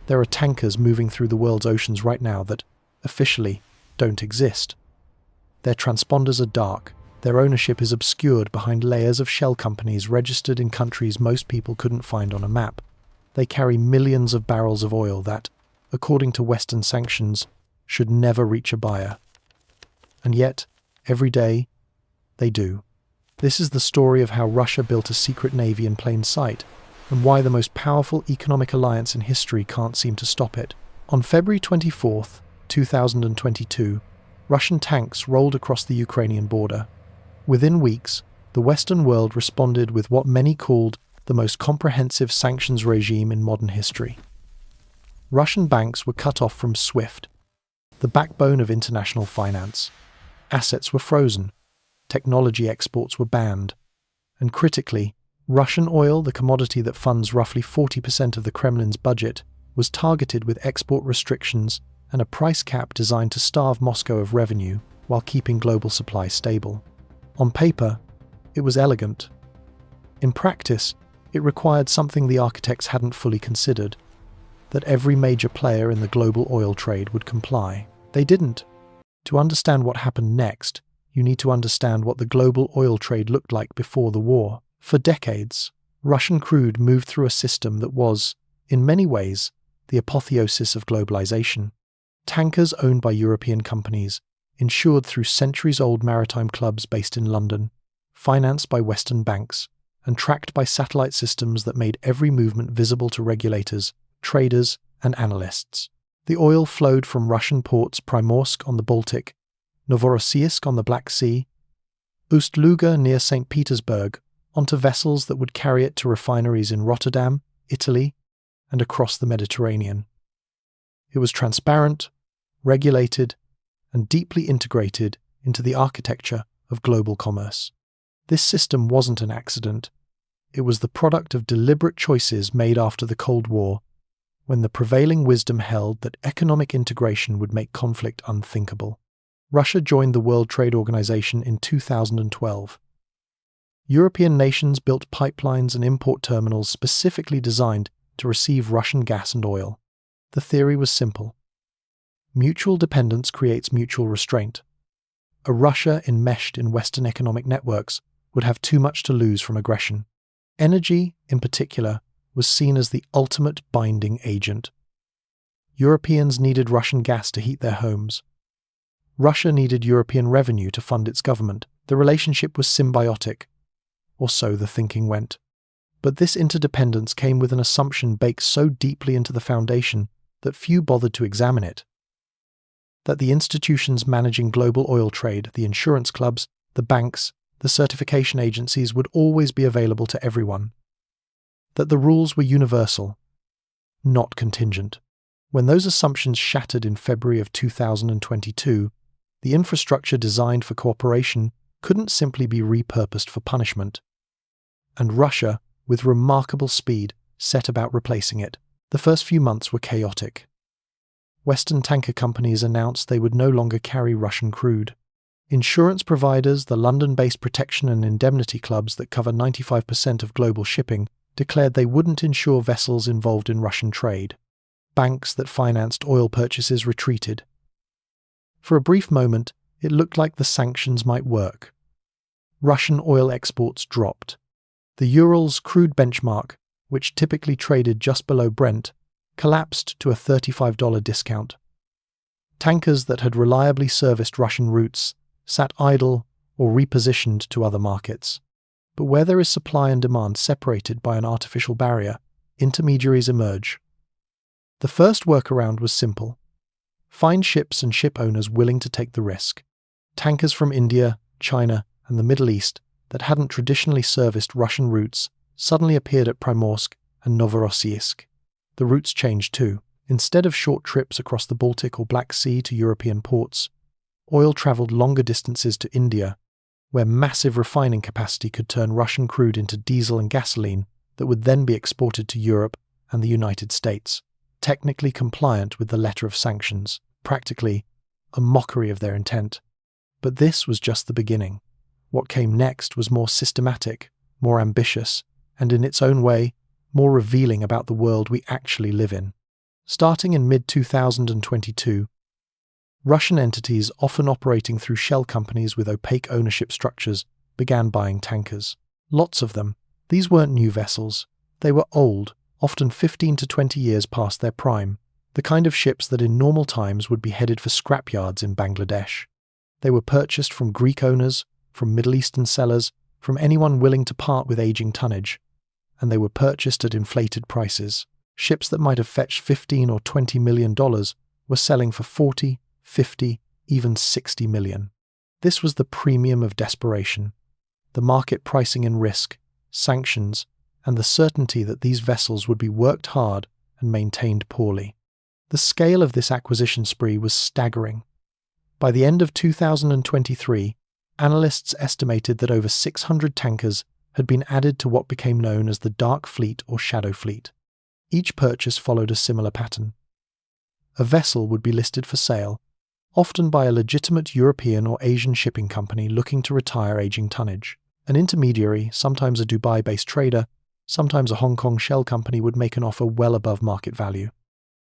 There are tankers moving through the world's oceans right now that, officially, don't exist. Their transponders are dark. Their ownership is obscured behind layers of shell companies registered in countries most people couldn't find on a map. They carry millions of barrels of oil that, according to Western sanctions, should never reach a buyer. And yet, every day, they do. This is the story of how Russia built a secret navy in plain sight, and why the most powerful economic alliance in history can't seem to stop it. On February 24th, 2022, Russian tanks rolled across the Ukrainian border. Within weeks, the Western world responded with what many called the most comprehensive sanctions regime in modern history. Russian banks were cut off from SWIFT, the backbone of international finance. Assets were frozen, technology exports were banned, and critically, Russian oil, the commodity that funds roughly 40% of the Kremlin's budget, was targeted with export restrictions and a price cap designed to starve Moscow of revenue while keeping global supply stable. On paper, it was elegant. In practice, it required something the architects hadn't fully considered, that every major player in the global oil trade would comply. They didn't. To understand what happened next, you need to understand what the global oil trade looked like before the war. For decades, Russian crude moved through a system that was, in many ways, the apotheosis of globalization. Tankers owned by European companies, insured through centuries-old maritime clubs based in London, financed by Western banks, and tracked by satellite systems that made every movement visible to regulators, traders, and analysts. The oil flowed from Russian ports Primorsk on the Baltic, Novorossiysk on the Black Sea, Ust-Luga near St. Petersburg, onto vessels that would carry it to refineries in Rotterdam, Italy, and across the Mediterranean. It was transparent, regulated, and deeply integrated into the architecture of global commerce. This system wasn't an accident. It was the product of deliberate choices made after the Cold War, when the prevailing wisdom held that economic integration would make conflict unthinkable. Russia joined the World Trade Organization in 2012. European nations built pipelines and import terminals specifically designed to receive Russian gas and oil. The theory was simple. Mutual dependence creates mutual restraint. A Russia enmeshed in Western economic networks would have too much to lose from aggression. Energy, in particular, was seen as the ultimate binding agent. Europeans needed Russian gas to heat their homes. Russia needed European revenue to fund its government. The relationship was symbiotic, or so the thinking went. But this interdependence came with an assumption baked so deeply into the foundation that few bothered to examine it. That the institutions managing global oil trade, the insurance clubs, the banks, the certification agencies would always be available to everyone. That the rules were universal, not contingent. When those assumptions shattered in February of 2022, the infrastructure designed for cooperation couldn't simply be repurposed for punishment. And Russia, with remarkable speed, set about replacing it. The first few months were chaotic. Western tanker companies announced they would no longer carry Russian crude. Insurance providers, the London-based protection and indemnity clubs that cover 95% of global shipping, declared they wouldn't insure vessels involved in Russian trade. Banks that financed oil purchases retreated. For a brief moment, it looked like the sanctions might work. Russian oil exports dropped. The Urals crude benchmark, which typically traded just below Brent, collapsed to a $35 discount. Tankers that had reliably serviced Russian routes sat idle or repositioned to other markets. But where there is supply and demand separated by an artificial barrier, intermediaries emerge. The first workaround was simple. Find ships and ship owners willing to take the risk. Tankers from India, China, and the Middle East that hadn't traditionally serviced Russian routes suddenly appeared at Primorsk and Novorossiysk. The routes changed too. Instead of short trips across the Baltic or Black Sea to European ports, oil traveled longer distances to India, where massive refining capacity could turn Russian crude into diesel and gasoline that would then be exported to Europe and the United States, technically compliant with the letter of sanctions, practically a mockery of their intent. But this was just the beginning. What came next was more systematic, more ambitious, and in its own way, more revealing about the world we actually live in. Starting in mid-2022, Russian entities, often operating through shell companies with opaque ownership structures, began buying tankers. Lots of them. These weren't new vessels. They were old, often 15 to 20 years past their prime, the kind of ships that in normal times would be headed for scrapyards in Bangladesh. They were purchased from Greek owners, from Middle Eastern sellers, from anyone willing to part with aging tonnage, and they were purchased at inflated prices. Ships that might have fetched $15 or $20 million were selling for 40, 50, even 60 million. This was the premium of desperation, the market pricing in risk, sanctions, and the certainty that these vessels would be worked hard and maintained poorly. The scale of this acquisition spree was staggering. By the end of 2023, analysts estimated that over 600 tankers had been added to what became known as the Dark Fleet or Shadow Fleet. Each purchase followed a similar pattern. A vessel would be listed for sale, often by a legitimate European or Asian shipping company looking to retire aging tonnage. An intermediary, sometimes a Dubai-based trader, sometimes a Hong Kong shell company, would make an offer well above market value.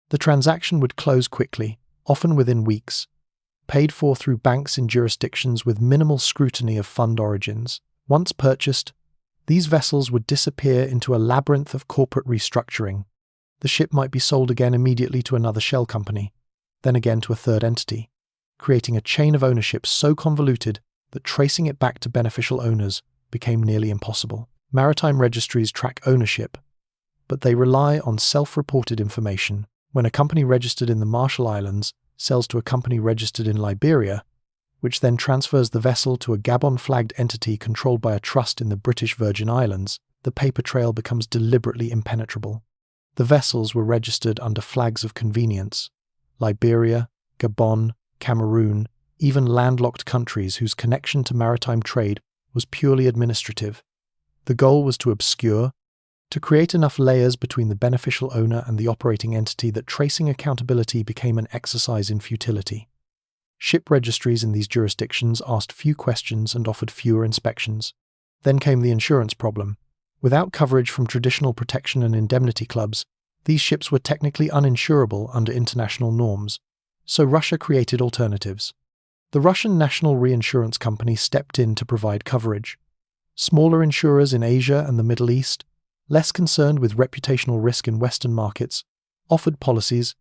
The transaction would close quickly, often within weeks, paid for through banks in jurisdictions with minimal scrutiny of fund origins. Once purchased, these vessels would disappear into a labyrinth of corporate restructuring. The ship might be sold again immediately to another shell company, then again to a third entity, creating a chain of ownership so convoluted that tracing it back to beneficial owners became nearly impossible. Maritime registries track ownership, but they rely on self-reported information. When a company registered in the Marshall Islands sells to a company registered in Liberia, which then transfers the vessel to a Gabon-flagged entity controlled by a trust in the British Virgin Islands, the paper trail becomes deliberately impenetrable. The vessels were registered under flags of convenience: Liberia, Gabon, Cameroon, even landlocked countries whose connection to maritime trade was purely administrative. The goal was to obscure, to create enough layers between the beneficial owner and the operating entity that tracing accountability became an exercise in futility. Ship registries in these jurisdictions asked few questions and offered fewer inspections. Then came the insurance problem. Without coverage from traditional protection and indemnity clubs, these ships were technically uninsurable under international norms, so Russia created alternatives. The Russian National Reinsurance Company stepped in to provide coverage. Smaller insurers in Asia and the Middle East, less concerned with reputational risk in Western markets, offered policies,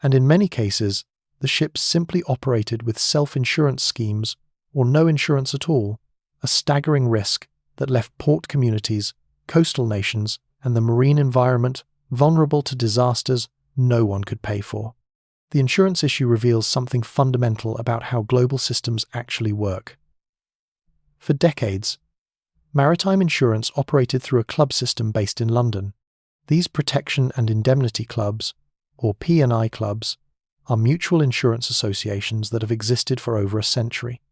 and in many cases, the ships simply operated with self-insurance schemes or no insurance at all, a staggering risk that left port communities, coastal nations, and the marine environment vulnerable to disasters no one could pay for. The insurance issue reveals something fundamental about how global systems actually work. For decades, maritime insurance operated through a club system based in London. These protection and indemnity clubs, or P&I clubs, are mutual insurance associations that have existed for over a century.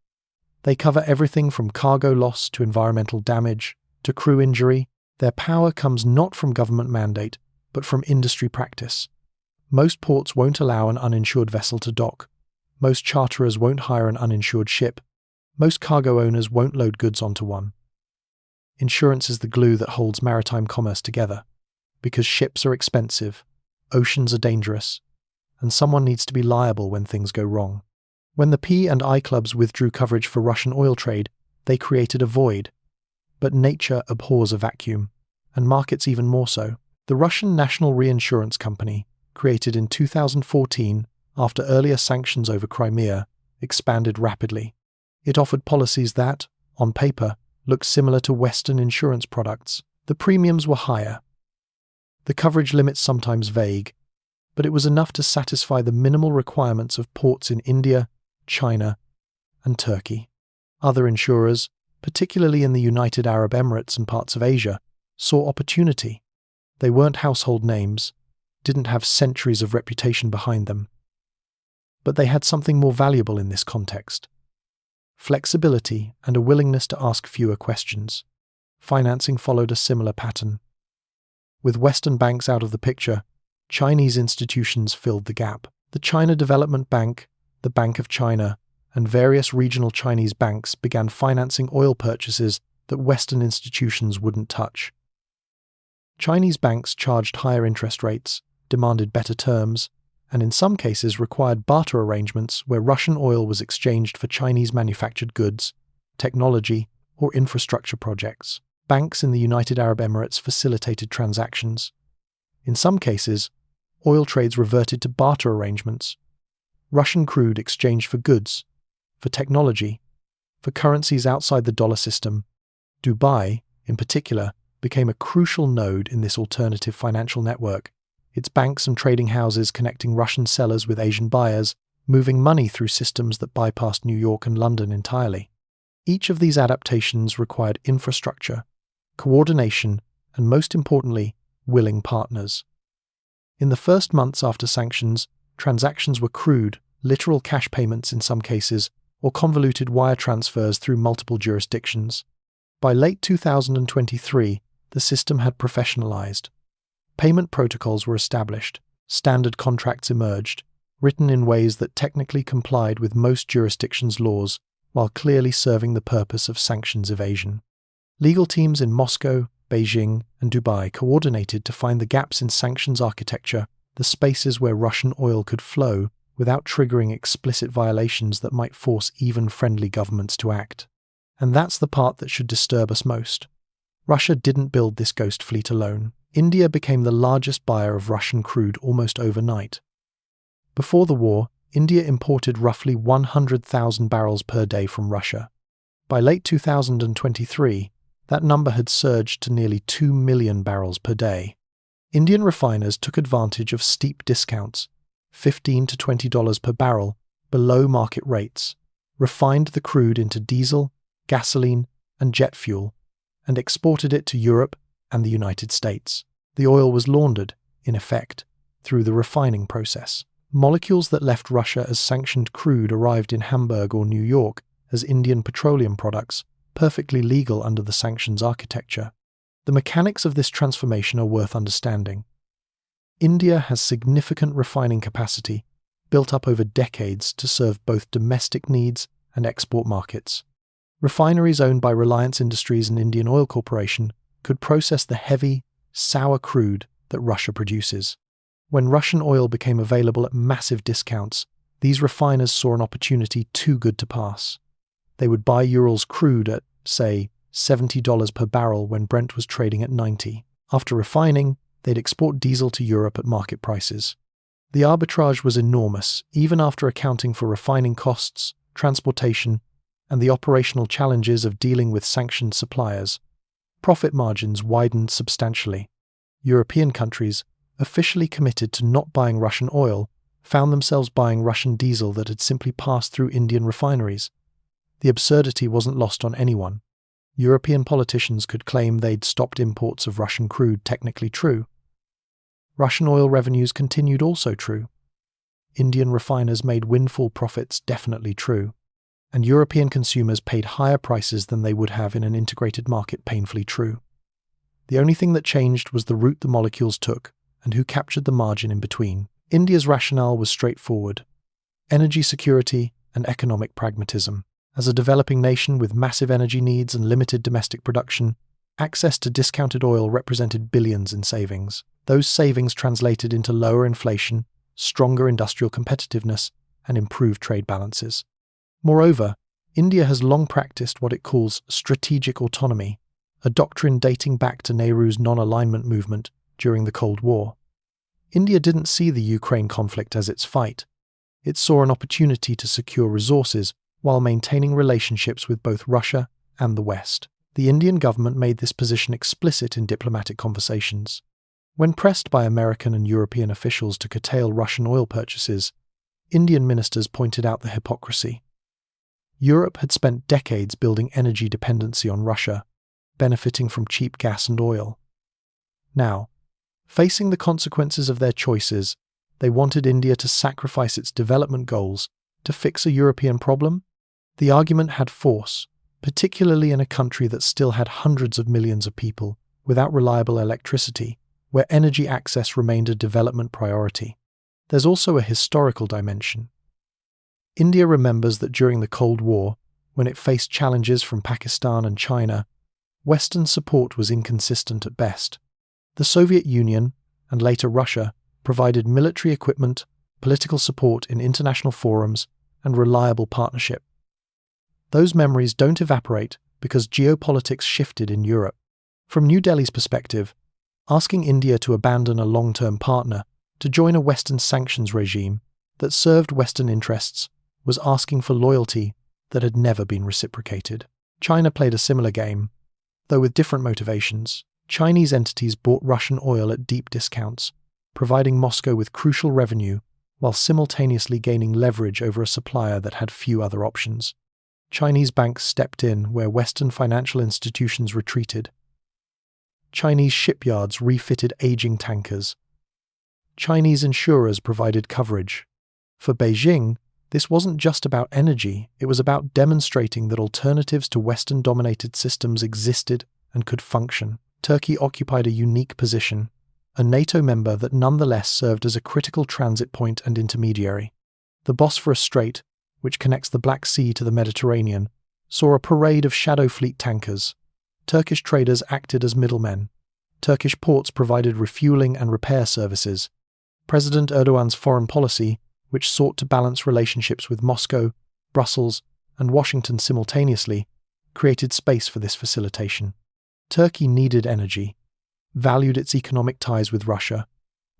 They cover everything from cargo loss to environmental damage to crew injury. Their power comes not from government mandate, but from industry practice. Most ports won't allow an uninsured vessel to dock. Most charterers won't hire an uninsured ship. Most cargo owners won't load goods onto one. Insurance is the glue that holds maritime commerce together, because ships are expensive, oceans are dangerous, and someone needs to be liable when things go wrong. When the P&I clubs withdrew coverage for Russian oil trade, they created a void. But nature abhors a vacuum, and markets even more so. The Russian National Reinsurance Company, created in 2014 after earlier sanctions over Crimea, expanded rapidly. It offered policies that, on paper, looked similar to Western insurance products. The premiums were higher. The coverage limits sometimes vague, but it was enough to satisfy the minimal requirements of ports in India, China, and Turkey. Other insurers, particularly in the United Arab Emirates and parts of Asia, saw opportunity. They weren't household names, didn't have centuries of reputation behind them. But they had something more valuable in this context: flexibility and a willingness to ask fewer questions. Financing followed a similar pattern. With Western banks out of the picture, Chinese institutions filled the gap. The China Development Bank, the Bank of China, and various regional Chinese banks began financing oil purchases that Western institutions wouldn't touch. Chinese banks charged higher interest rates, demanded better terms, and in some cases required barter arrangements where Russian oil was exchanged for Chinese-manufactured goods, technology, or infrastructure projects. Banks in the United Arab Emirates facilitated transactions. In some cases, oil trades reverted to barter arrangements. Russian crude exchanged for goods, for technology, for currencies outside the dollar system. Dubai, in particular, became a crucial node in this alternative financial network, its banks and trading houses connecting Russian sellers with Asian buyers, moving money through systems that bypassed New York and London entirely. Each of these adaptations required infrastructure, coordination, and most importantly, willing partners. In the first months after sanctions, transactions were crude, literal cash payments in some cases, or convoluted wire transfers through multiple jurisdictions. By late 2023, the system had professionalized. Payment protocols were established, standard contracts emerged, written in ways that technically complied with most jurisdictions' laws, while clearly serving the purpose of sanctions evasion. Legal teams in Moscow, Beijing, and Dubai coordinated to find the gaps in sanctions architecture, the spaces where Russian oil could flow without triggering explicit violations that might force even friendly governments to act. And that's the part that should disturb us most. Russia didn't build this ghost fleet alone. India became the largest buyer of Russian crude almost overnight. Before the war, India imported roughly 100,000 barrels per day from Russia. By late 2023, that number had surged to nearly 2 million barrels per day. Indian refiners took advantage of steep discounts, $15 to $20 per barrel, below market rates, refined the crude into diesel, gasoline, and jet fuel, and exported it to Europe and the United States. The oil was laundered, in effect, through the refining process. Molecules that left Russia as sanctioned crude arrived in Hamburg or New York as Indian petroleum products, perfectly legal under the sanctions architecture. The mechanics of this transformation are worth understanding. India has significant refining capacity, built up over decades to serve both domestic needs and export markets. Refineries owned by Reliance Industries and Indian Oil Corporation could process the heavy, sour crude that Russia produces. When Russian oil became available at massive discounts, these refiners saw an opportunity too good to pass. They would buy Urals crude at, say, $70 per barrel when Brent was trading at $90. After refining, they'd export diesel to Europe at market prices. The arbitrage was enormous, even after accounting for refining costs, transportation, and the operational challenges of dealing with sanctioned suppliers. Profit margins widened substantially. European countries, officially committed to not buying Russian oil, found themselves buying Russian diesel that had simply passed through Indian refineries. The absurdity wasn't lost on anyone. European politicians could claim they'd stopped imports of Russian crude, technically true. Russian oil revenues continued, also true. Indian refiners made windfall profits, definitely true. And European consumers paid higher prices than they would have in an integrated market, painfully true. The only thing that changed was the route the molecules took and who captured the margin in between. India's rationale was straightforward: energy security and economic pragmatism. As a developing nation with massive energy needs and limited domestic production, access to discounted oil represented billions in savings. Those savings translated into lower inflation, stronger industrial competitiveness, and improved trade balances. Moreover, India has long practiced what it calls strategic autonomy, a doctrine dating back to Nehru's non-alignment movement during the Cold War. India didn't see the Ukraine conflict as its fight. It saw an opportunity to secure resources while maintaining relationships with both Russia and the West. The Indian government made this position explicit in diplomatic conversations. When pressed by American and European officials to curtail Russian oil purchases, Indian ministers pointed out the hypocrisy. Europe had spent decades building energy dependency on Russia, benefiting from cheap gas and oil. Now, facing the consequences of their choices, they wanted India to sacrifice its development goals to fix a European problem? The argument had force, particularly in a country that still had hundreds of millions of people without reliable electricity, where energy access remained a development priority. There's also a historical dimension. India remembers that during the Cold War, when it faced challenges from Pakistan and China, Western support was inconsistent at best. The Soviet Union, and later Russia, provided military equipment, political support in international forums, and reliable partnership. Those memories don't evaporate because geopolitics shifted in Europe. From New Delhi's perspective, asking India to abandon a long-term partner to join a Western sanctions regime that served Western interests was asking for loyalty that had never been reciprocated. China played a similar game, though with different motivations. Chinese entities bought Russian oil at deep discounts, providing Moscow with crucial revenue while simultaneously gaining leverage over a supplier that had few other options. Chinese banks stepped in where Western financial institutions retreated. Chinese shipyards refitted aging tankers. Chinese insurers provided coverage. For Beijing, this wasn't just about energy, it was about demonstrating that alternatives to Western-dominated systems existed and could function. Turkey occupied a unique position, a NATO member that nonetheless served as a critical transit point and intermediary. The Bosphorus Strait, which connects the Black Sea to the Mediterranean, saw a parade of shadow fleet tankers. Turkish traders acted as middlemen. Turkish ports provided refueling and repair services. President Erdogan's foreign policy, which sought to balance relationships with Moscow, Brussels, and Washington simultaneously, created space for this facilitation. Turkey needed energy, valued its economic ties with Russia,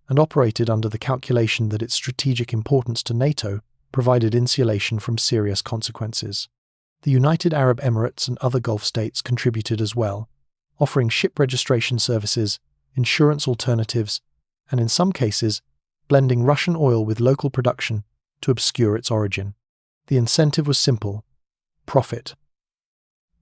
and operated under the calculation that its strategic importance to NATO provided insulation from serious consequences. The United Arab Emirates and other Gulf states contributed as well, offering ship registration services, insurance alternatives, and in some cases, blending Russian oil with local production to obscure its origin. The incentive was simple: profit.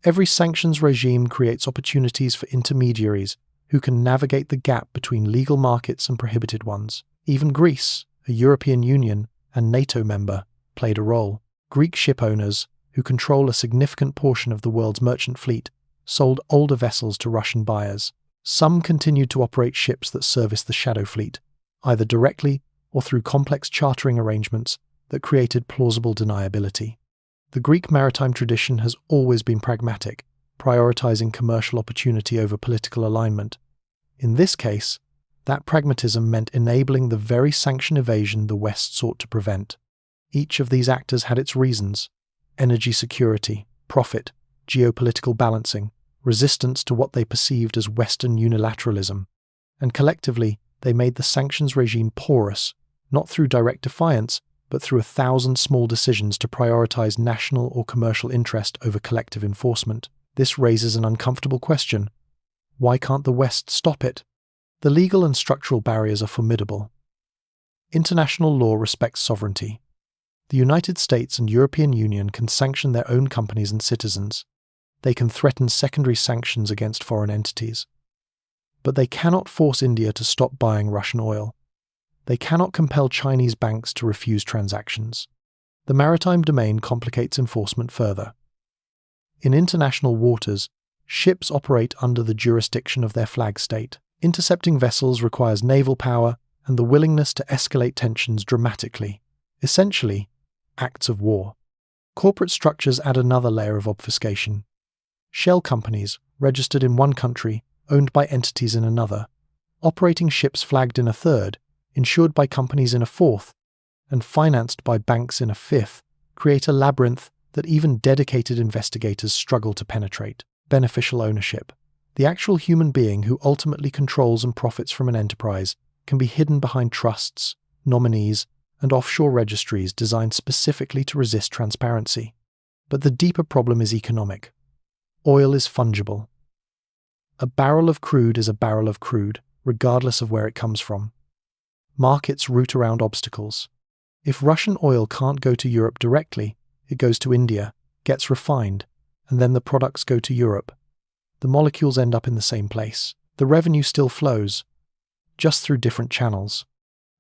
Every sanctions regime creates opportunities for intermediaries who can navigate the gap between legal markets and prohibited ones. Even Greece, a European Union and NATO member, played a role. Greek ship owners, who control a significant portion of the world's merchant fleet, sold older vessels to Russian buyers. Some continued to operate ships that serviced the shadow fleet, either directly or through complex chartering arrangements that created plausible deniability. The Greek maritime tradition has always been pragmatic, prioritizing commercial opportunity over political alignment. In this case, that pragmatism meant enabling the very sanction evasion the West sought to prevent. Each of these actors had its reasons: energy security, profit, geopolitical balancing, resistance to what they perceived as Western unilateralism. And collectively, they made the sanctions regime porous, not through direct defiance, but through 1,000 small decisions to prioritize national or commercial interest over collective enforcement. This raises an uncomfortable question. Why can't the West stop it? The legal and structural barriers are formidable. International law respects sovereignty. The United States and European Union can sanction their own companies and citizens. They can threaten secondary sanctions against foreign entities. But they cannot force India to stop buying Russian oil. They cannot compel Chinese banks to refuse transactions. The maritime domain complicates enforcement further. In international waters, ships operate under the jurisdiction of their flag state. Intercepting vessels requires naval power and the willingness to escalate tensions dramatically. Essentially, acts of war. Corporate structures add another layer of obfuscation. Shell companies, registered in one country, owned by entities in another, operating ships flagged in a third, insured by companies in a fourth, and financed by banks in a fifth, create a labyrinth that even dedicated investigators struggle to penetrate. Beneficial ownership. The actual human being who ultimately controls and profits from an enterprise can be hidden behind trusts, nominees, and offshore registries designed specifically to resist transparency. But the deeper problem is economic. Oil is fungible. A barrel of crude is a barrel of crude, regardless of where it comes from. Markets root around obstacles. If Russian oil can't go to Europe directly, it goes to India, gets refined, and then the products go to Europe. The molecules end up in the same place. The revenue still flows, just through different channels.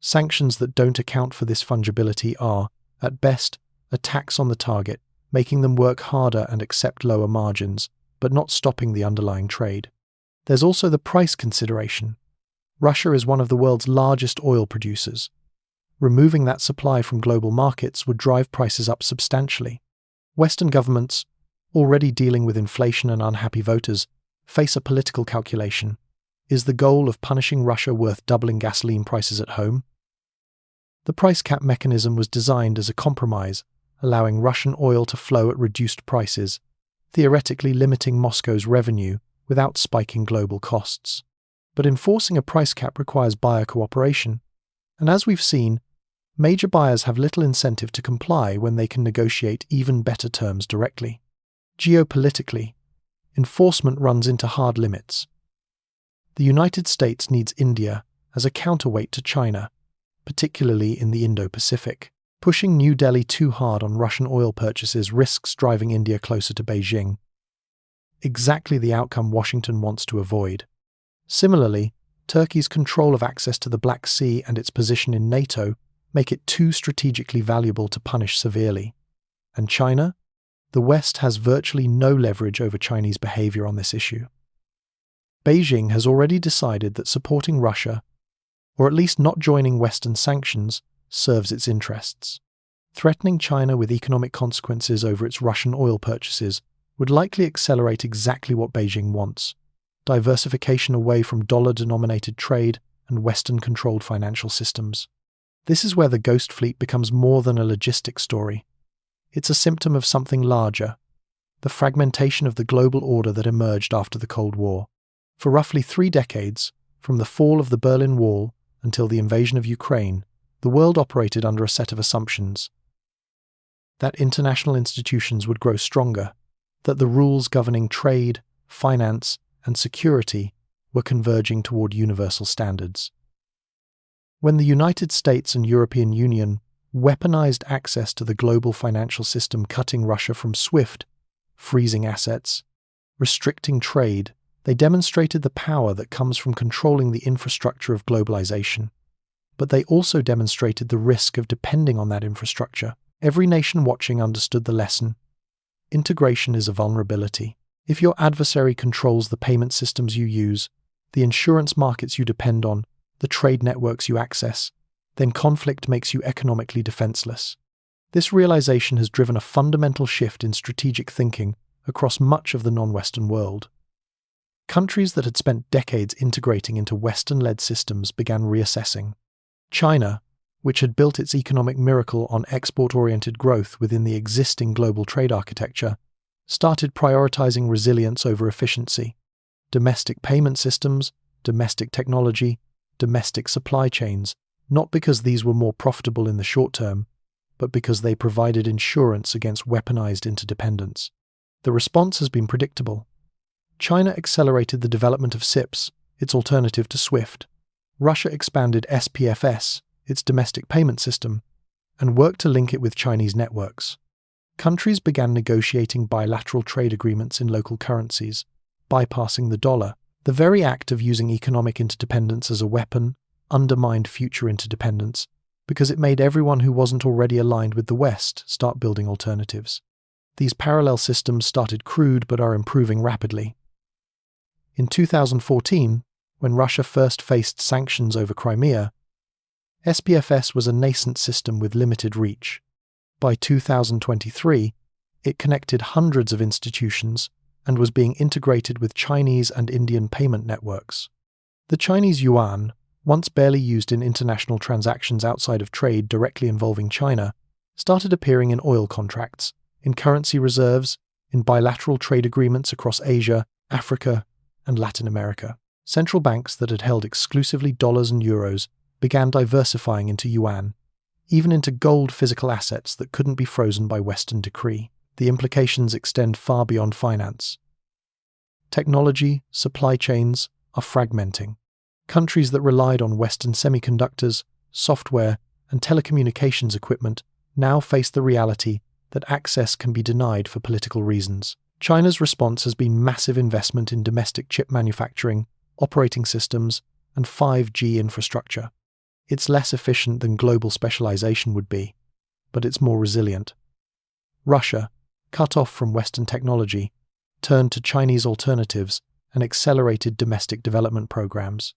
Sanctions that don't account for this fungibility are, at best, a tax on the target, making them work harder and accept lower margins, but not stopping the underlying trade. There's also the price consideration. Russia is one of the world's largest oil producers. Removing that supply from global markets would drive prices up substantially. Western governments, already dealing with inflation and unhappy voters, face a political calculation. Is the goal of punishing Russia worth doubling gasoline prices at home? The price cap mechanism was designed as a compromise, allowing Russian oil to flow at reduced prices, theoretically limiting Moscow's revenue without spiking global costs. But enforcing a price cap requires buyer cooperation, and as we've seen, major buyers have little incentive to comply when they can negotiate even better terms directly. Geopolitically, enforcement runs into hard limits. The United States needs India as a counterweight to China, particularly in the Indo-Pacific. Pushing New Delhi too hard on Russian oil purchases risks driving India closer to Beijing, exactly the outcome Washington wants to avoid. Similarly, Turkey's control of access to the Black Sea and its position in NATO make it too strategically valuable to punish severely. And China? The West has virtually no leverage over Chinese behavior on this issue. Beijing has already decided that supporting Russia, or at least not joining Western sanctions, serves its interests. Threatening China with economic consequences over its Russian oil purchases would likely accelerate exactly what Beijing wants: diversification away from dollar-denominated trade and Western-controlled financial systems. This is where the Ghost Fleet becomes more than a logistic story. It's a symptom of something larger: the fragmentation of the global order that emerged after the Cold War. For roughly 3 decades, from the fall of the Berlin Wall until the invasion of Ukraine, the world operated under a set of assumptions: that international institutions would grow stronger, that the rules governing trade, finance, and security were converging toward universal standards. When the United States and European Union weaponized access to the global financial system, cutting Russia from SWIFT, freezing assets, restricting trade, they demonstrated the power that comes from controlling the infrastructure of globalization. But they also demonstrated the risk of depending on that infrastructure. Every nation watching understood the lesson: integration is a vulnerability. If your adversary controls the payment systems you use, the insurance markets you depend on, the trade networks you access, then conflict makes you economically defenseless. This realization has driven a fundamental shift in strategic thinking across much of the non-Western world. Countries that had spent decades integrating into Western-led systems began reassessing. China, which had built its economic miracle on export-oriented growth within the existing global trade architecture, started prioritizing resilience over efficiency: domestic payment systems, domestic technology, domestic supply chains, not because these were more profitable in the short term, but because they provided insurance against weaponized interdependence. The response has been predictable. China accelerated the development of SIPs, its alternative to SWIFT. Russia expanded SPFS, its domestic payment system, and worked to link it with Chinese networks. Countries began negotiating bilateral trade agreements in local currencies, bypassing the dollar. The very act of using economic interdependence as a weapon undermined future interdependence, because it made everyone who wasn't already aligned with the West start building alternatives. These parallel systems started crude but are improving rapidly. In 2014, when Russia first faced sanctions over Crimea, SPFS was a nascent system with limited reach. By 2023, it connected hundreds of institutions and was being integrated with Chinese and Indian payment networks. The Chinese yuan, once barely used in international transactions outside of trade directly involving China, started appearing in oil contracts, in currency reserves, in bilateral trade agreements across Asia, Africa, and Latin America. Central banks that had held exclusively dollars and euros began diversifying into yuan, even into gold physical assets that couldn't be frozen by Western decree. The implications extend far beyond finance. Technology, supply chains are fragmenting. Countries that relied on Western semiconductors, software, and telecommunications equipment now face the reality that access can be denied for political reasons. China's response has been massive investment in domestic chip manufacturing, operating systems, and 5G infrastructure. It's less efficient than global specialization would be, but it's more resilient. Russia, cut off from Western technology, turned to Chinese alternatives and accelerated domestic development programs.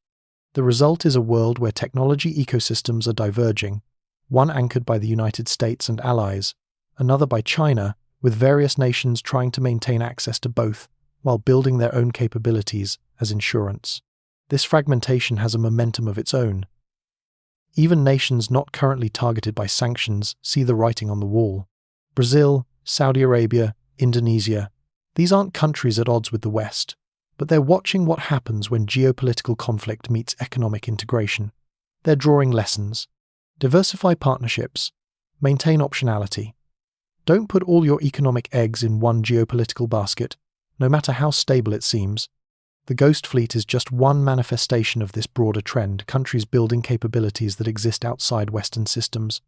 The result is a world where technology ecosystems are diverging, one anchored by the United States and allies, another by China, with various nations trying to maintain access to both while building their own capabilities as insurance. This fragmentation has a momentum of its own. Even nations not currently targeted by sanctions see the writing on the wall. Brazil, Saudi Arabia, Indonesia, these aren't countries at odds with the West, but they're watching what happens when geopolitical conflict meets economic integration. They're drawing lessons. Diversify partnerships. Maintain optionality. Don't put all your economic eggs in one geopolitical basket, no matter how stable it seems. The Ghost Fleet is just one manifestation of this broader trend, countries building capabilities that exist outside Western systems,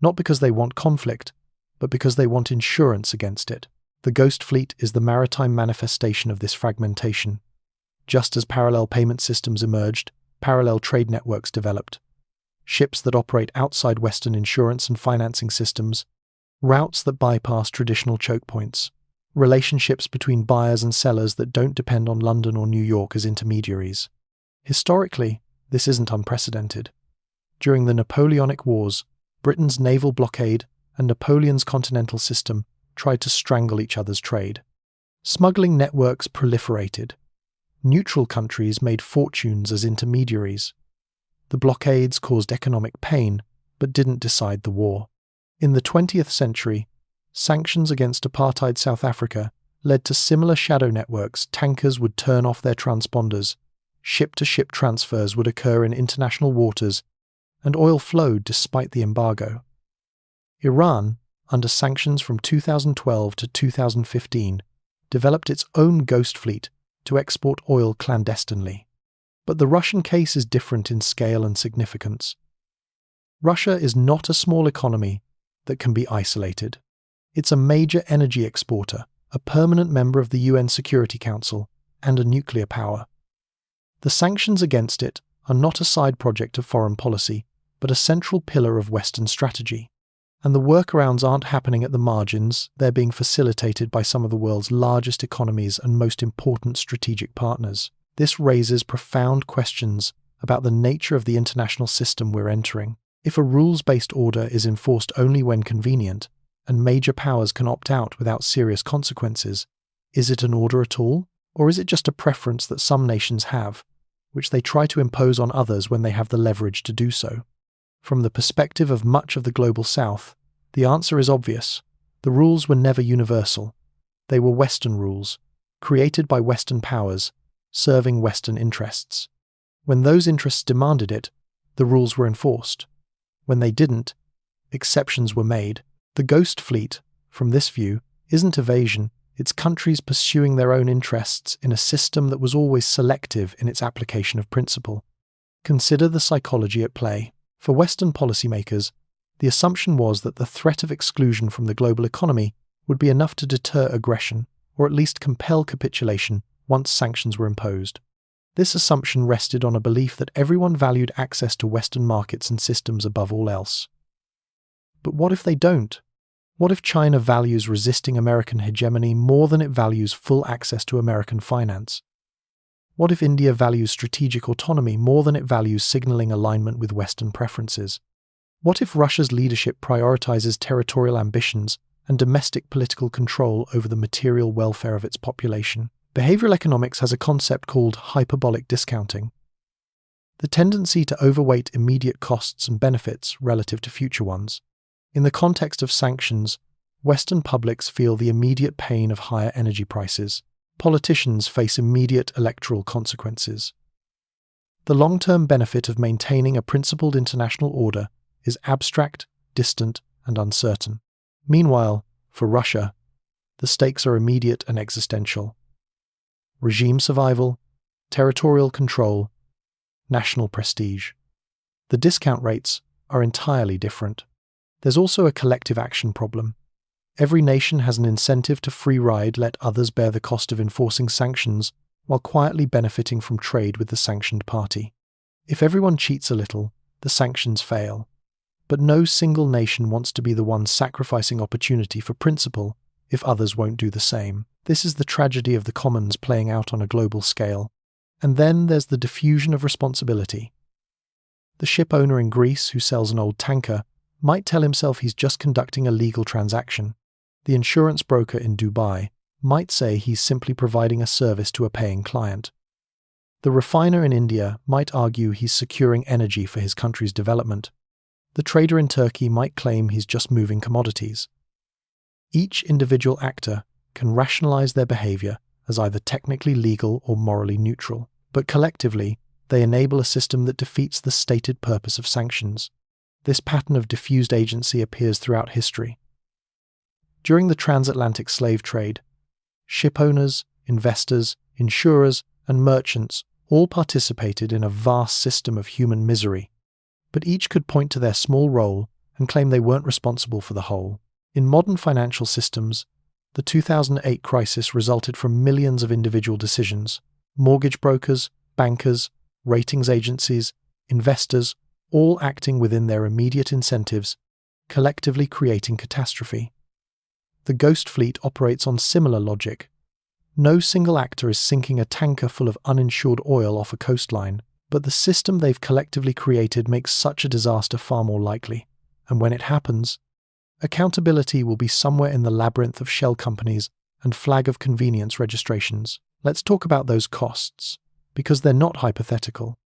not because they want conflict, but because they want insurance against it. The Ghost Fleet is the maritime manifestation of this fragmentation. Just as parallel payment systems emerged, parallel trade networks developed. Ships that operate outside Western insurance and financing systems, routes that bypass traditional choke points, relationships between buyers and sellers that don't depend on London or New York as intermediaries. Historically, this isn't unprecedented. During the Napoleonic Wars, Britain's naval blockade and Napoleon's continental system tried to strangle each other's trade. Smuggling networks proliferated. Neutral countries made fortunes as intermediaries. The blockades caused economic pain, but didn't decide the war. In the 20th century, sanctions against apartheid South Africa led to similar shadow networks. Tankers would turn off their transponders, ship-to-ship transfers would occur in international waters, and oil flowed despite the embargo. Iran, under sanctions from 2012 to 2015, developed its own ghost fleet to export oil clandestinely. But the Russian case is different in scale and significance. Russia is not a small economy that can be isolated. It's a major energy exporter, a permanent member of the UN Security Council, and a nuclear power. The sanctions against it are not a side project of foreign policy, but a central pillar of Western strategy. And the workarounds aren't happening at the margins, they're being facilitated by some of the world's largest economies and most important strategic partners. This raises profound questions about the nature of the international system we're entering. If a rules-based order is enforced only when convenient, and major powers can opt out without serious consequences, is it an order at all? Or is it just a preference that some nations have, which they try to impose on others when they have the leverage to do so? From the perspective of much of the global South, the answer is obvious. The rules were never universal. They were Western rules, created by Western powers, serving Western interests. When those interests demanded it, the rules were enforced. When they didn't, exceptions were made. The Ghost Fleet, from this view, isn't evasion, it's countries pursuing their own interests in a system that was always selective in its application of principle. Consider the psychology at play. For Western policymakers, the assumption was that the threat of exclusion from the global economy would be enough to deter aggression, or at least compel capitulation once sanctions were imposed. This assumption rested on a belief that everyone valued access to Western markets and systems above all else. But what if they don't? What if China values resisting American hegemony more than it values full access to American finance? What if India values strategic autonomy more than it values signaling alignment with Western preferences? What if Russia's leadership prioritizes territorial ambitions and domestic political control over the material welfare of its population? Behavioral economics has a concept called hyperbolic discounting. The tendency to overweight immediate costs and benefits relative to future ones. In the context of sanctions, Western publics feel the immediate pain of higher energy prices. Politicians face immediate electoral consequences. The long-term benefit of maintaining a principled international order is abstract, distant, and uncertain. Meanwhile, for Russia, the stakes are immediate and existential. Regime survival, territorial control, national prestige. The discount rates are entirely different. There's also a collective action problem. Every nation has an incentive to free-ride, let others bear the cost of enforcing sanctions, while quietly benefiting from trade with the sanctioned party. If everyone cheats a little, the sanctions fail. But no single nation wants to be the one sacrificing opportunity for principle if others won't do the same. This is the tragedy of the commons playing out on a global scale. And then there's the diffusion of responsibility. The ship owner in Greece who sells an old tanker might tell himself he's just conducting a legal transaction. The insurance broker in Dubai might say he's simply providing a service to a paying client. The refiner in India might argue he's securing energy for his country's development. The trader in Turkey might claim he's just moving commodities. Each individual actor can rationalize their behavior as either technically legal or morally neutral, but collectively, they enable a system that defeats the stated purpose of sanctions. This pattern of diffused agency appears throughout history. During the transatlantic slave trade, ship owners, investors, insurers, and merchants all participated in a vast system of human misery, but each could point to their small role and claim they weren't responsible for the whole. In modern financial systems, the 2008 crisis resulted from millions of individual decisions. Mortgage brokers, bankers, ratings agencies, investors, all acting within their immediate incentives, collectively creating catastrophe. The ghost fleet operates on similar logic. No single actor is sinking a tanker full of uninsured oil off a coastline, but the system they've collectively created makes such a disaster far more likely. And when it happens, accountability will be somewhere in the labyrinth of shell companies and flag of convenience registrations. Let's talk about those costs, because they're not hypothetical.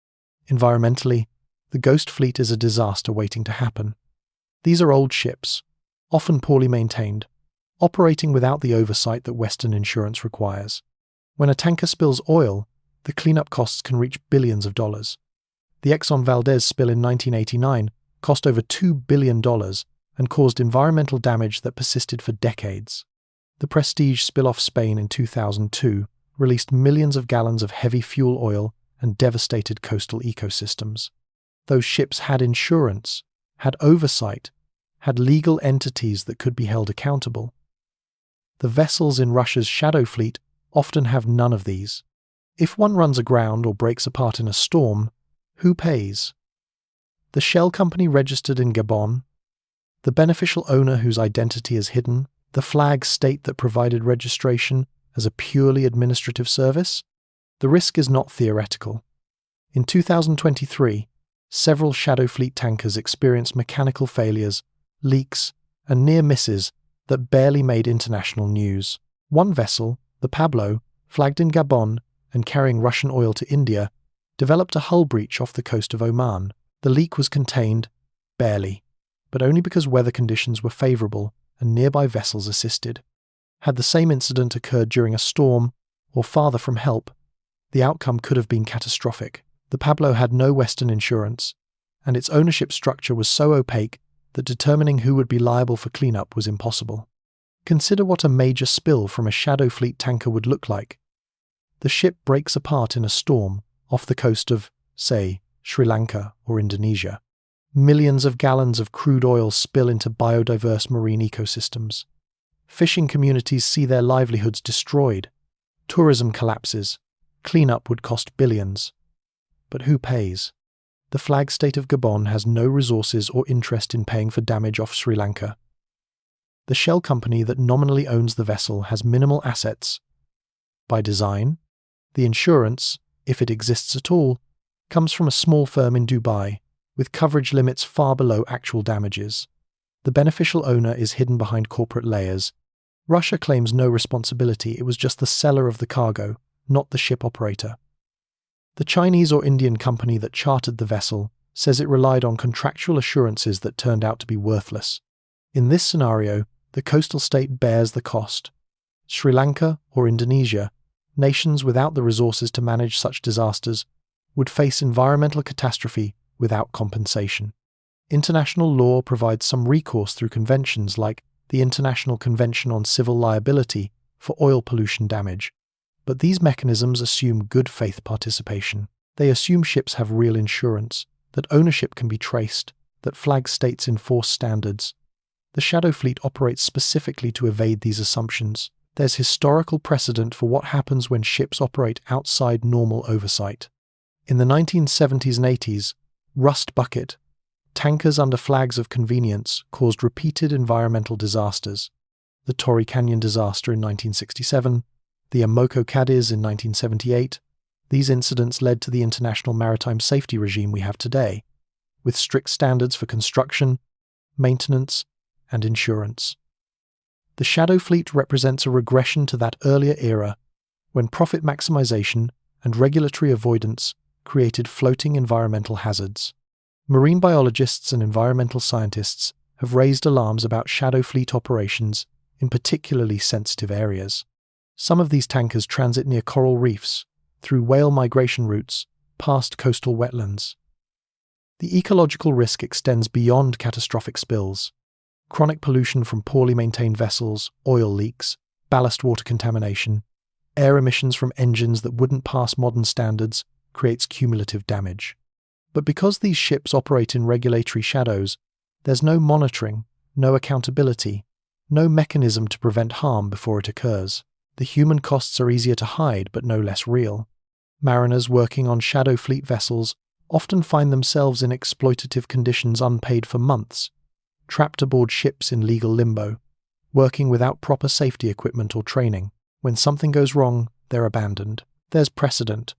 Environmentally, the ghost fleet is a disaster waiting to happen. These are old ships, often poorly maintained, operating without the oversight that Western insurance requires. When a tanker spills oil, the cleanup costs can reach billions of dollars. The Exxon Valdez spill in 1989 cost over $2 billion and caused environmental damage that persisted for decades. The Prestige spill off Spain in 2002 released millions of gallons of heavy fuel oil and devastated coastal ecosystems. Those ships had insurance, had oversight, had legal entities that could be held accountable. The vessels in Russia's shadow fleet often have none of these. If one runs aground or breaks apart in a storm, who pays? The shell company registered in Gabon? The beneficial owner whose identity is hidden? The flag state that provided registration as a purely administrative service? The risk is not theoretical. In 2023, several shadow fleet tankers experienced mechanical failures, leaks, and near misses that barely made international news. One vessel, the Pablo, flagged in Gabon and carrying Russian oil to India, developed a hull breach off the coast of Oman. The leak was contained, barely, but only because weather conditions were favorable and nearby vessels assisted. Had the same incident occurred during a storm or farther from help, the outcome could have been catastrophic. The Pablo had no Western insurance, and its ownership structure was so opaque that determining who would be liable for cleanup was impossible. Consider what a major spill from a shadow fleet tanker would look like. The ship breaks apart in a storm off the coast of, say, Sri Lanka or Indonesia. Millions of gallons of crude oil spill into biodiverse marine ecosystems. Fishing communities see their livelihoods destroyed. Tourism collapses. Cleanup would cost billions. But who pays? The flag state of Gabon has no resources or interest in paying for damage off Sri Lanka. The shell company that nominally owns the vessel has minimal assets. By design, the insurance, if it exists at all, comes from a small firm in Dubai, with coverage limits far below actual damages. The beneficial owner is hidden behind corporate layers. Russia claims no responsibility, it was just the seller of the cargo, not the ship operator. The Chinese or Indian company that chartered the vessel says it relied on contractual assurances that turned out to be worthless. In this scenario, the coastal state bears the cost. Sri Lanka or Indonesia, nations without the resources to manage such disasters, would face environmental catastrophe without compensation. International law provides some recourse through conventions like the International Convention on Civil Liability for oil pollution damage. But these mechanisms assume good faith participation. They assume ships have real insurance, that ownership can be traced, that flag states enforce standards. The shadow fleet operates specifically to evade these assumptions. There's historical precedent for what happens when ships operate outside normal oversight. In the 1970s and 80s, Rust Bucket, tankers under flags of convenience, caused repeated environmental disasters. The Torrey Canyon disaster in 1967, the Amoco Cadiz in 1978, these incidents led to the international maritime safety regime we have today, with strict standards for construction, maintenance, and insurance. The shadow fleet represents a regression to that earlier era, when profit maximization and regulatory avoidance created floating environmental hazards. Marine biologists and environmental scientists have raised alarms about shadow fleet operations in particularly sensitive areas. Some of these tankers transit near coral reefs, through whale migration routes, past coastal wetlands. The ecological risk extends beyond catastrophic spills. Chronic pollution from poorly maintained vessels, oil leaks, ballast water contamination, air emissions from engines that wouldn't pass modern standards creates cumulative damage. But because these ships operate in regulatory shadows, there's no monitoring, no accountability, no mechanism to prevent harm before it occurs. The human costs are easier to hide but no less real. Mariners working on shadow fleet vessels often find themselves in exploitative conditions unpaid for months, trapped aboard ships in legal limbo, working without proper safety equipment or training. When something goes wrong, they're abandoned. There's precedent.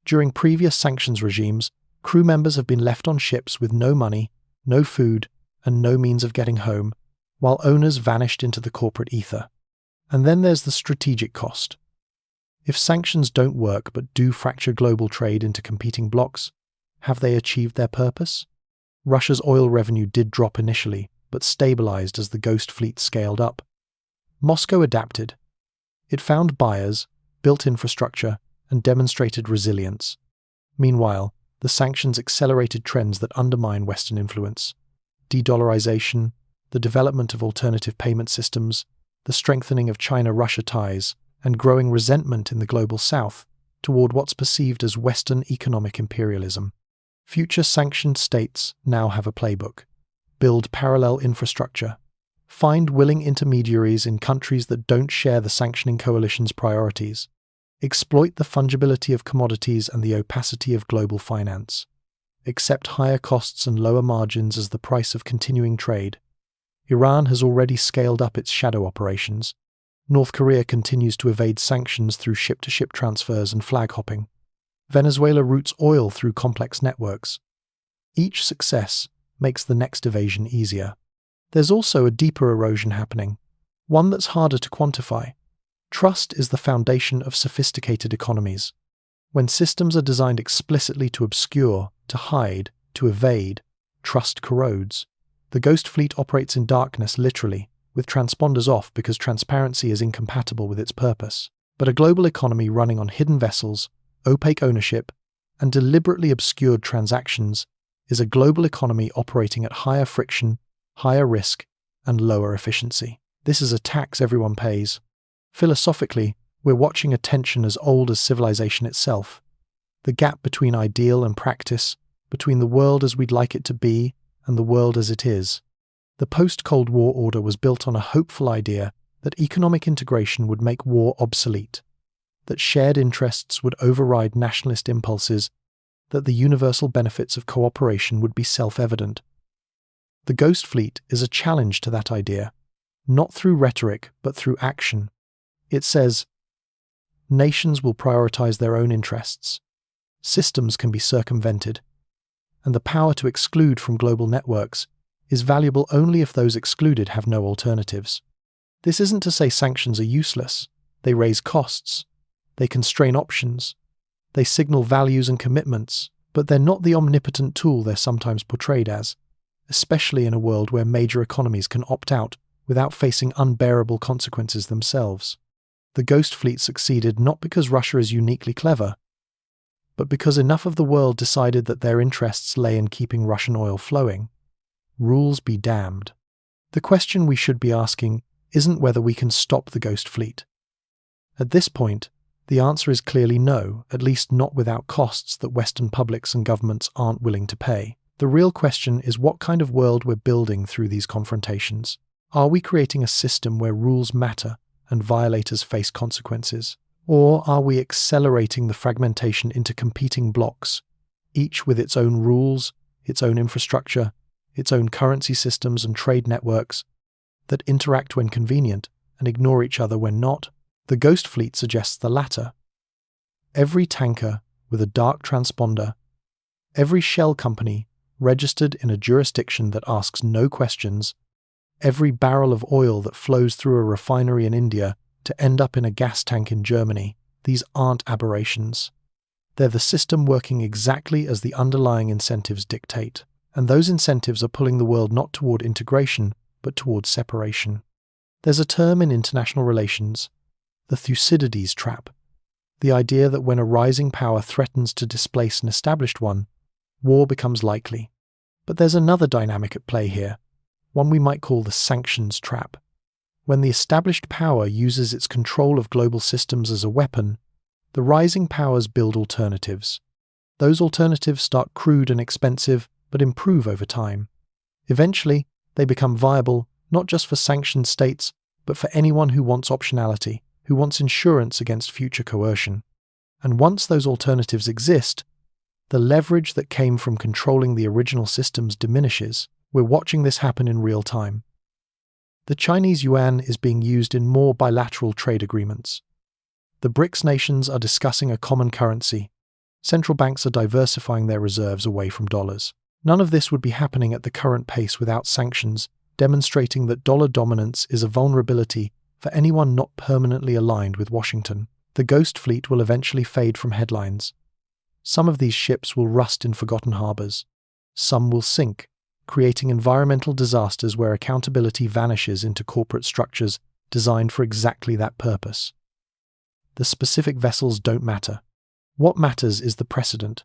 During previous sanctions regimes, crew members have been left on ships with no money, no food, and no means of getting home, while owners vanished into the corporate ether. And then there's the strategic cost. If sanctions don't work but do fracture global trade into competing blocks, have they achieved their purpose? Russia's oil revenue did drop initially, but stabilized as the ghost fleet scaled up. Moscow adapted. It found buyers, built infrastructure, and demonstrated resilience. Meanwhile, the sanctions accelerated trends that undermine Western influence. De-dollarization, the development of alternative payment systems, the strengthening of China-Russia ties, and growing resentment in the global south toward what's perceived as Western economic imperialism. Future sanctioned states now have a playbook. Build parallel infrastructure. Find willing intermediaries in countries that don't share the sanctioning coalition's priorities. Exploit the fungibility of commodities and the opacity of global finance. Accept higher costs and lower margins as the price of continuing trade. Iran has already scaled up its shadow operations. North Korea continues to evade sanctions through ship-to-ship transfers and flag hopping. Venezuela routes oil through complex networks. Each success makes the next evasion easier. There's also a deeper erosion happening, one that's harder to quantify. Trust is the foundation of sophisticated economies. When systems are designed explicitly to obscure, to hide, to evade, trust corrodes. The ghost fleet operates in darkness literally, with transponders off because transparency is incompatible with its purpose. But a global economy running on hidden vessels, opaque ownership, and deliberately obscured transactions is a global economy operating at higher friction, higher risk, and lower efficiency. This is a tax everyone pays. Philosophically, we're watching a tension as old as civilization itself. The gap between ideal and practice, between the world as we'd like it to be and the world as it is. The post-Cold War order was built on a hopeful idea that economic integration would make war obsolete, that shared interests would override nationalist impulses, that the universal benefits of cooperation would be self-evident. The Ghost Fleet is a challenge to that idea, not through rhetoric but through action. It says, nations will prioritize their own interests, systems can be circumvented, and the power to exclude from global networks is valuable only if those excluded have no alternatives. This isn't to say sanctions are useless. They raise costs. They constrain options. They signal values and commitments, but they're not the omnipotent tool they're sometimes portrayed as, especially in a world where major economies can opt out without facing unbearable consequences themselves. The Ghost Fleet succeeded not because Russia is uniquely clever, but because enough of the world decided that their interests lay in keeping Russian oil flowing. Rules be damned. The question we should be asking isn't whether we can stop the Ghost Fleet. At this point, the answer is clearly no, at least not without costs that Western publics and governments aren't willing to pay. The real question is what kind of world we're building through these confrontations. Are we creating a system where rules matter and violators face consequences? Or are we accelerating the fragmentation into competing blocks, each with its own rules, its own infrastructure, its own currency systems and trade networks, that interact when convenient and ignore each other when not? The Ghost Fleet suggests the latter. Every tanker with a dark transponder, every shell company registered in a jurisdiction that asks no questions, every barrel of oil that flows through a refinery in India to end up in a gas tank in Germany, these aren't aberrations. They're the system working exactly as the underlying incentives dictate, and those incentives are pulling the world not toward integration, but toward separation. There's a term in international relations, the Thucydides trap, the idea that when a rising power threatens to displace an established one, war becomes likely. But there's another dynamic at play here, one we might call the sanctions trap. When the established power uses its control of global systems as a weapon, the rising powers build alternatives. Those alternatives start crude and expensive, but improve over time. Eventually, they become viable not just for sanctioned states, but for anyone who wants optionality, who wants insurance against future coercion. And once those alternatives exist, the leverage that came from controlling the original systems diminishes. We're watching this happen in real time. The Chinese yuan is being used in more bilateral trade agreements. The BRICS nations are discussing a common currency. Central banks are diversifying their reserves away from dollars. None of this would be happening at the current pace without sanctions, demonstrating that dollar dominance is a vulnerability for anyone not permanently aligned with Washington. The ghost fleet will eventually fade from headlines. Some of these ships will rust in forgotten harbors. Some will sink, creating environmental disasters where accountability vanishes into corporate structures designed for exactly that purpose. The specific vessels don't matter. What matters is the precedent,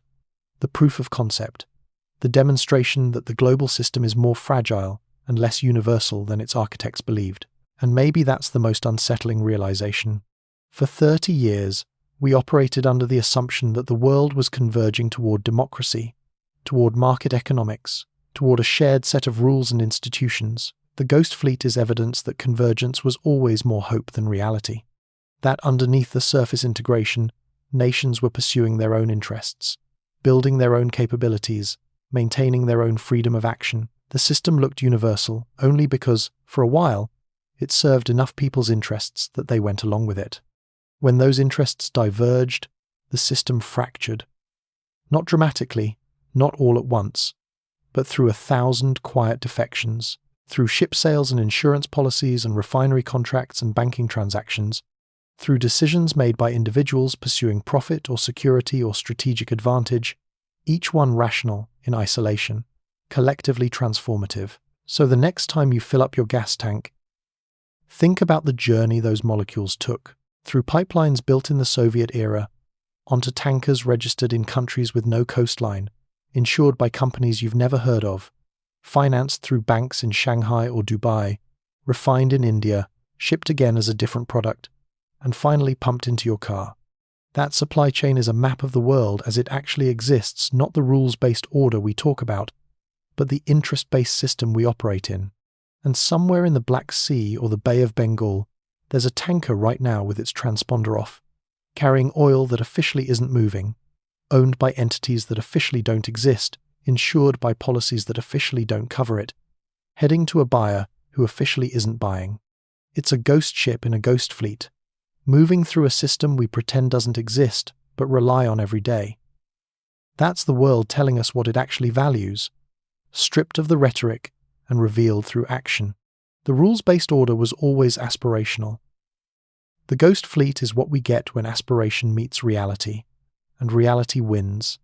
the proof of concept, the demonstration that the global system is more fragile and less universal than its architects believed. And maybe that's the most unsettling realization. For 30 years, we operated under the assumption that the world was converging toward democracy, toward market economics, toward a shared set of rules and institutions. The ghost fleet is evidence that convergence was always more hope than reality. That underneath the surface integration, nations were pursuing their own interests, building their own capabilities, maintaining their own freedom of action. The system looked universal only because, for a while, it served enough people's interests that they went along with it. When those interests diverged, the system fractured. Not dramatically, not all at once, but through 1,000 quiet defections, through ship sales and insurance policies and refinery contracts and banking transactions, through decisions made by individuals pursuing profit or security or strategic advantage, each one rational in isolation, collectively transformative. So the next time you fill up your gas tank, think about the journey those molecules took, through pipelines built in the Soviet era, onto tankers registered in countries with no coastline, insured by companies you've never heard of, financed through banks in Shanghai or Dubai, refined in India, shipped again as a different product, and finally pumped into your car. That supply chain is a map of the world as it actually exists, not the rules-based order we talk about, but the interest-based system we operate in. And somewhere in the Black Sea or the Bay of Bengal, there's a tanker right now with its transponder off, carrying oil that officially isn't moving, owned by entities that officially don't exist, insured by policies that officially don't cover it, heading to a buyer who officially isn't buying. It's a ghost ship in a ghost fleet, moving through a system we pretend doesn't exist, but rely on every day. That's the world telling us what it actually values, stripped of the rhetoric and revealed through action. The rules-based order was always aspirational. The ghost fleet is what we get when aspiration meets reality, and reality wins.